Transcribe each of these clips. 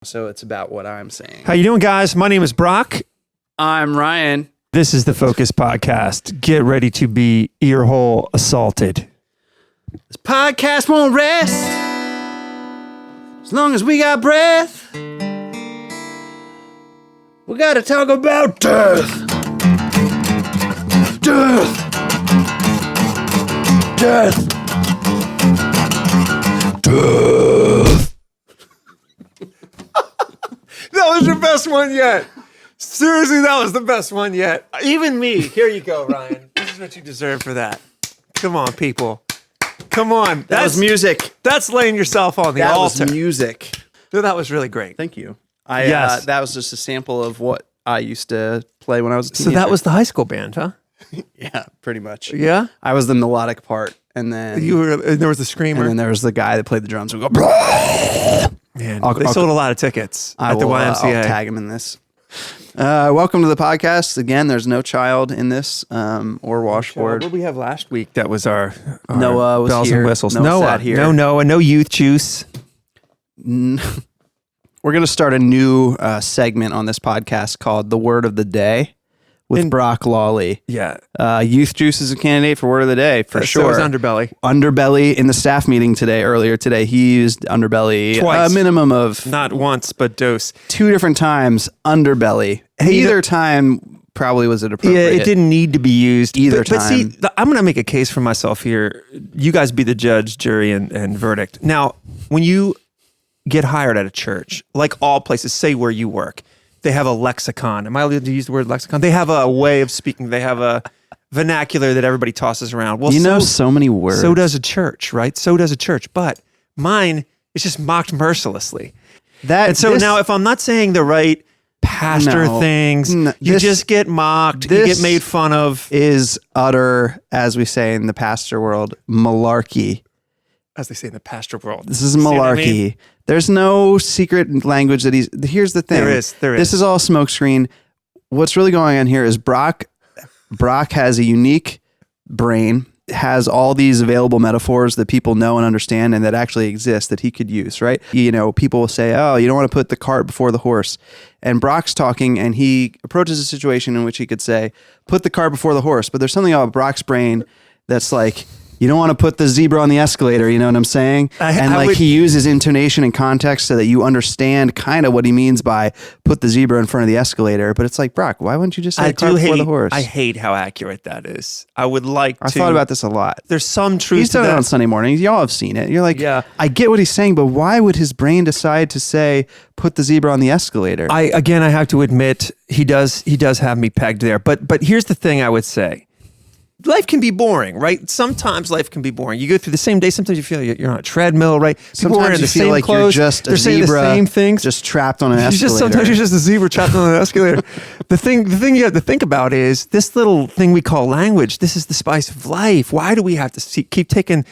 So it's about what I'm saying. How you doing, guys? My name is Brock. I'm Ryan. This is the Focus Podcast. Get ready to be earhole assaulted. This podcast won't rest as long as we got breath. We gotta talk about death. Death. Death. Death. That was your best one yet. Seriously, that was the best one yet. Even me. Here you go, Ryan. This is what you deserve for that. Come on, people. Come on. That was music. That's laying yourself on the That altar. was music. No, that was really great. Thank you. Yes. That was just a sample of what I used to play when I was a So teenager. that was the high school band, huh? Yeah, pretty much. Yeah? I was the melodic part, and then There was the screamer. and then there was the guy that played the drums and go. Man, I'll- they I'll- sold a lot of tickets at the YMCA. I'll tag him in this. Welcome to the podcast. Again, there's no child in this or washboard. What did we have last week? That was our Noah was bells here. and whistles. Noah sat here. No Noah, no youth juice. We're going to start a new segment on this podcast called The Word of the Day with Brock Lawley. Yeah. Youth Juice is a candidate for Word of the Day, for sure. So is Underbelly. Underbelly in the staff meeting earlier today, he used Underbelly Twice. a minimum of Not once, but dose. 2 different times. Underbelly. Either time probably was it appropriate. Yeah, it didn't need to be used Either But see, time. I'm going to make a case for myself here. You guys be the judge, jury, and verdict. Now, when you get hired at a church, like all places, say where you work, they have a lexicon. Am I allowed to use the word lexicon? They have a way of speaking. They have a vernacular that everybody tosses around. Well, You know so many words. So does a church, right? So does a church. But mine is just mocked mercilessly. And so now if I'm not saying the right pastor things, you just get mocked, you get made fun of. Is utter, as we say in the pastor world, malarkey. As they say in the pastor world. This is See what I malarkey. mean? There's no secret language that here's the thing. There is. This is all smokescreen. What's really going on here is Brock has a unique brain, has all these available metaphors that people know and understand and that actually exist that he could use, right? You know, people will say, oh, you don't want to put the cart before the horse. And Brock's talking and he approaches a situation in which he could say, put the cart before the horse. But there's something about Brock's brain that's like, you don't want to put the zebra on the escalator, you know what I'm saying? He uses intonation and context so that you understand kind of what he means by put the zebra in front of the escalator. But it's like, Brock, why wouldn't you just say cart before the horse? I hate how accurate that is. I would like to. I thought about this a lot. There's some truth He's to done that. it on Sunday mornings. Y'all have seen it. You're like, Yeah. I get what he's saying, but why would his brain decide to say, put the zebra on the escalator? I have to admit, he does have me pegged there. But here's the thing I would say. Life can be boring, right? Sometimes life can be boring. You go through the same day. Sometimes you feel you're on a treadmill, right? People wearing Sometimes you the feel same like clothes. you're just a They're saying zebra, the same things. just trapped on an escalator. Sometimes you're just a zebra trapped on an escalator. The thing you have to think about is this little thing we call language. This is the spice of life. Why do we have to keep taking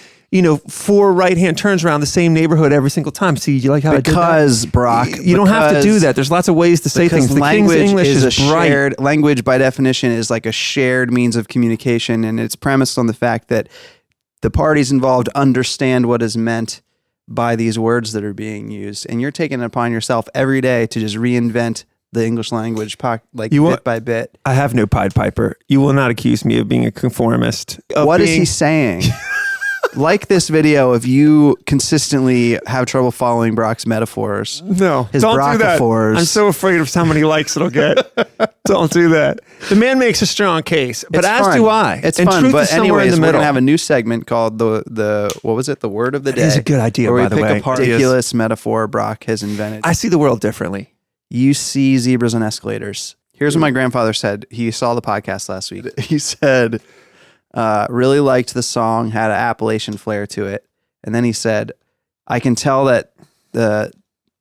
4 right-hand turns around the same neighborhood every single time? See, you like how Because, I did that? Brock, You don't have to do that. There's lots of ways to say things. The King's English is bright. shared language by definition is like a shared means of communication, and it's premised on the fact that the parties involved understand what is meant by these words that are being used, and you're taking it upon yourself every day to just reinvent the English language, bit by bit. I have no Pied Piper. You will not accuse me of being a conformist. What is he saying? Like this video, if you consistently have trouble following Brock's metaphors, No, his don't do that. Brockaphores. I'm so afraid of how many likes it'll get. Don't do that. The man makes a strong case, but It's as fun. do I. It's and fun, truth but is somewhere anyways, in the we're middle. gonna have a new segment called the what was it? The Word of the Day. That is a good idea, where by the we way. pick a ridiculous metaphor Brock has invented. I see the world differently. You see zebras on escalators. Here's what my grandfather said. He saw the podcast last week. He said, really liked the song, had an Appalachian flair to it. And then he said, I can tell that the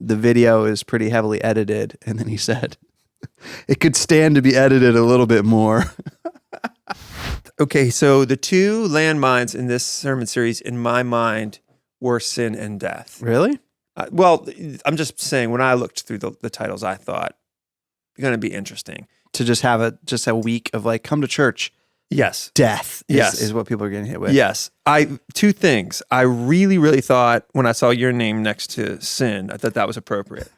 video is pretty heavily edited. And then he said, it could stand to be edited a little bit more. Okay, so the 2 landmines in this sermon series, in my mind, were sin and death. Really? Well, I'm just saying, when I looked through the titles, I thought, it's going to be interesting. To just have a week of like, come to church. Yes. Death Yes. is what people are getting hit with. Yes. 2 things. I really, really thought when I saw your name next to sin, I thought that was appropriate.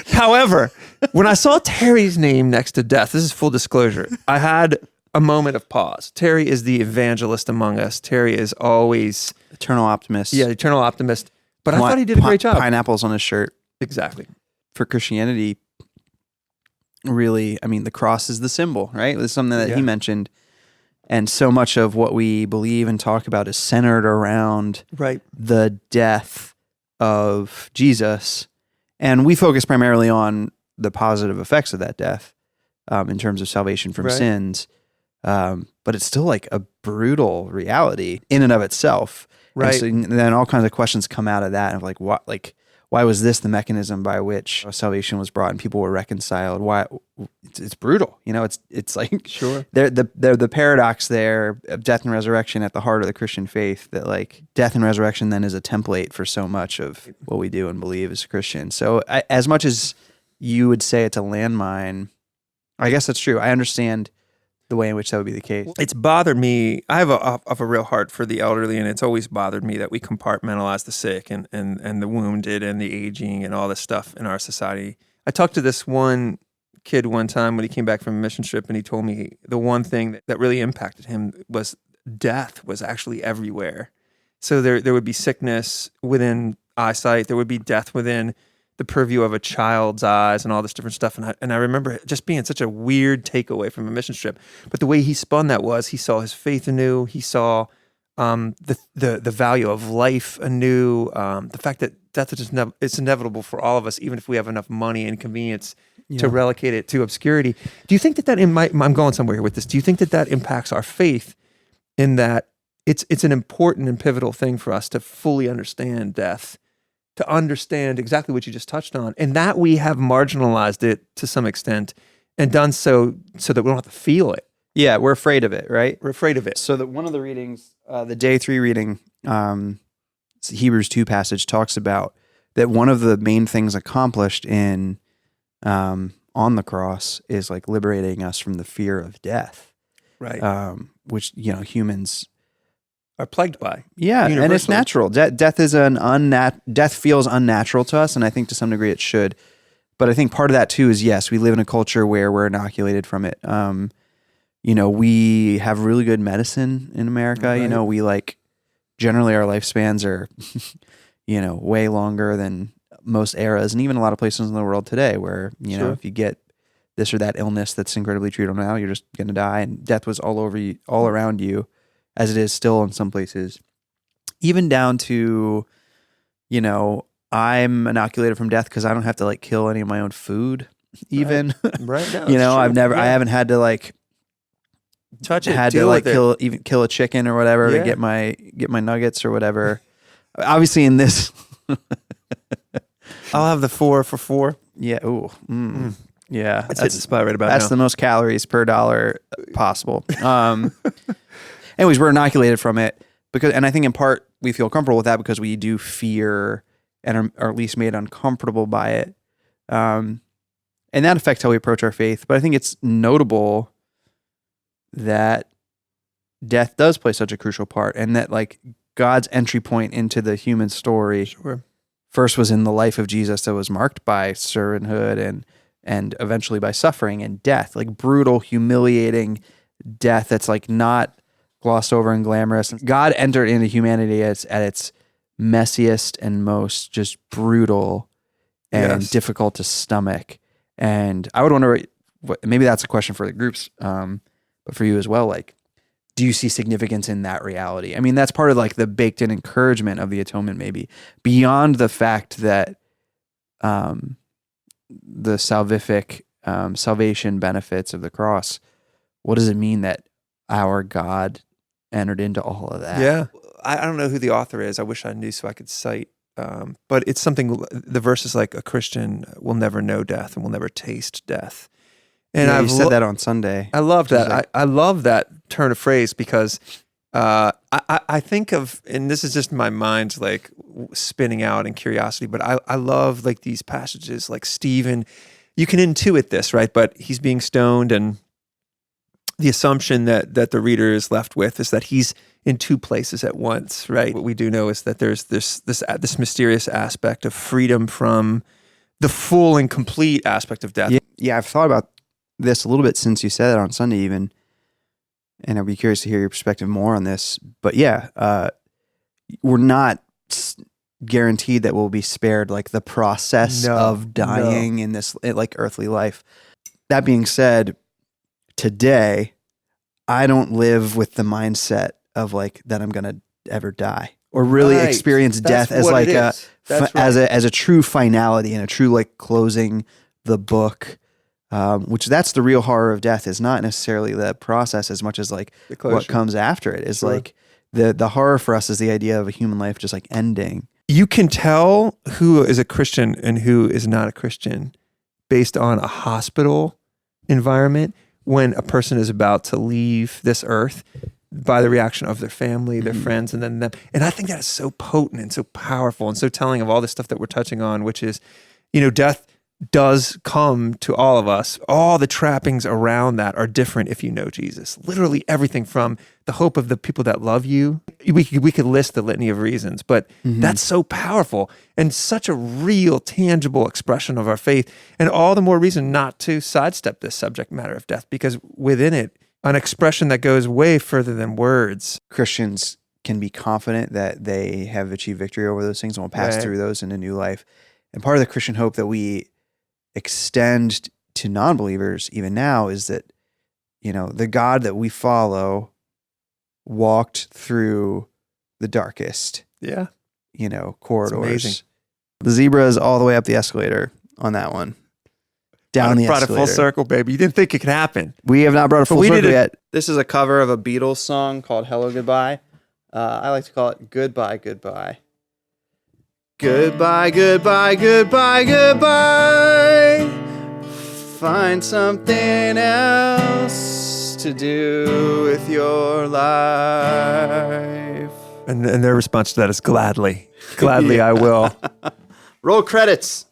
However, when I saw Terry's name next to death, this is full disclosure, I had a moment of pause. Terry is the evangelist among us. Terry is always... Eternal optimist. Yeah, eternal optimist. But I thought he did a great job. Pineapples on his shirt. Exactly. For Christianity, really, I mean, the cross is the symbol, right? It's something that he mentioned. And so much of what we believe and talk about is centered around the death of Jesus. And we focus primarily on the positive effects of that death in terms of salvation from sins. But it's still like a brutal reality in and of itself. Right. And so then all kinds of questions come out of that of like, what, like, why was this the mechanism by which salvation was brought and people were reconciled? Why? It's brutal, you know. It's like they're the paradox there of death and resurrection at the heart of the Christian faith. That like death and resurrection then is a template for so much of what we do and believe as Christians. So as much as you would say it's a landmine, I guess that's true. I understand the way in which that would be the case. It's bothered me. I have a real heart for the elderly, and it's always bothered me that we compartmentalize the sick and the wounded and the aging and all this stuff in our society. I talked to this one kid one time when he came back from a mission trip, and he told me the one thing that really impacted him was death was actually everywhere. So there would be sickness within eyesight. There would be death within the purview of a child's eyes and all this different stuff. And I remember it just being such a weird takeaway from a mission trip. But the way he spun that was he saw his faith anew. He saw the value of life anew. The fact that death is it's inevitable for all of us, even if we have enough money and convenience to relegate it to obscurity. Do you think that I'm going somewhere here with this. Do you think that impacts our faith in that it's an important and pivotal thing for us to fully understand death, to understand exactly what you just touched on, and that we have marginalized it to some extent and done so that we don't have to feel it. Yeah, we're afraid of it, right? We're afraid of it. So that one of the readings, the day 3 reading, Hebrews 2 passage talks about that one of the main things accomplished in on the cross is like liberating us from the fear of death, right? Which humans are plagued by. Yeah, and it's natural. Death is death feels unnatural to us, and I think to some degree it should. But I think part of that too is yes, we live in a culture where we're inoculated from it. We have really good medicine in America. Right. We like generally our lifespans are, way longer than most eras, and even a lot of places in the world today where if you get this or that illness that's incredibly treatable now, you're just going to die, and death was all over you, all around you. As it is still in some places, even down to, I'm inoculated from death because I don't have to like kill any of my own food. Even right now, I haven't had to like touch it, had to like kill a chicken or whatever to get my nuggets or whatever. Obviously, in this, I'll have the 4 for $4. Yeah. Ooh. Yeah. That's hitting the spot right about now. That's the most calories per dollar possible. Anyways, we're inoculated from it and I think in part we feel comfortable with that because we do fear and are at least made uncomfortable by it. And that affects how we approach our faith. But I think it's notable that death does play such a crucial part, and that like God's entry point into the human story first was in the life of Jesus that was marked by servanthood and eventually by suffering and death, like brutal, humiliating death that's like not glossed over and glamorous. God entered into humanity at its messiest and most just brutal and difficult to stomach. And I would wonder, maybe that's a question for the groups, but for you as well, like, do you see significance in that reality? I mean, that's part of like the baked in encouragement of the atonement, maybe beyond the fact that the salvific salvation benefits of the cross. What does it mean that our God entered into all of that? Yeah. I don't know who the author is. I wish I knew so I could cite. But it's something, the verse is like, a Christian will never know death and will never taste death. And you said that on Sunday. I love that. I love that turn of phrase because I think of, and this is just my mind's like spinning out in curiosity, but I love like these passages like Stephen. You can intuit this, right? But he's being stoned, and the assumption that the reader is left with is that he's in two places at once, right? What we do know is that there's this mysterious aspect of freedom from the full and complete aspect of death. Yeah, I've thought about this a little bit since you said it on Sunday even, and I'd be curious to hear your perspective more on this. But yeah, we're not guaranteed that we'll be spared like the process of dying in this like earthly life. That being said, today, I don't live with the mindset of like that I'm going to ever die or really experience death as like as a true finality and a true like closing the book, which that's the real horror of death, is not necessarily the process as much as like what comes after it is like the horror for us is the idea of a human life just like ending. You can tell who is a Christian and who is not a Christian based on a hospital environment when a person is about to leave this earth by the reaction of their family, their friends, and then them. And I think that is so potent and so powerful and so telling of all the stuff that we're touching on, which is, death does come to all of us. All the trappings around that are different if you know Jesus. Literally everything from the hope of the people that love you. We could list the litany of reasons, but that's so powerful and such a real, tangible expression of our faith. And all the more reason not to sidestep this subject matter of death, because within it, an expression that goes way further than words. Christians can be confident that they have achieved victory over those things and will pass through those into new life. And part of the Christian hope that we extend to non-believers even now is that, the God that we follow walked through the darkest, corridors. The zebra is all the way up the escalator on that one. Down the escalator. Brought it full circle, baby. You didn't think it could happen. We have not brought it full circle yet. This is a cover of a Beatles song called Hello Goodbye. I like to call it Goodbye, Goodbye. Goodbye, goodbye, goodbye, goodbye. Find something else to do with your life. And their response to that is gladly. Gladly I will. Roll credits.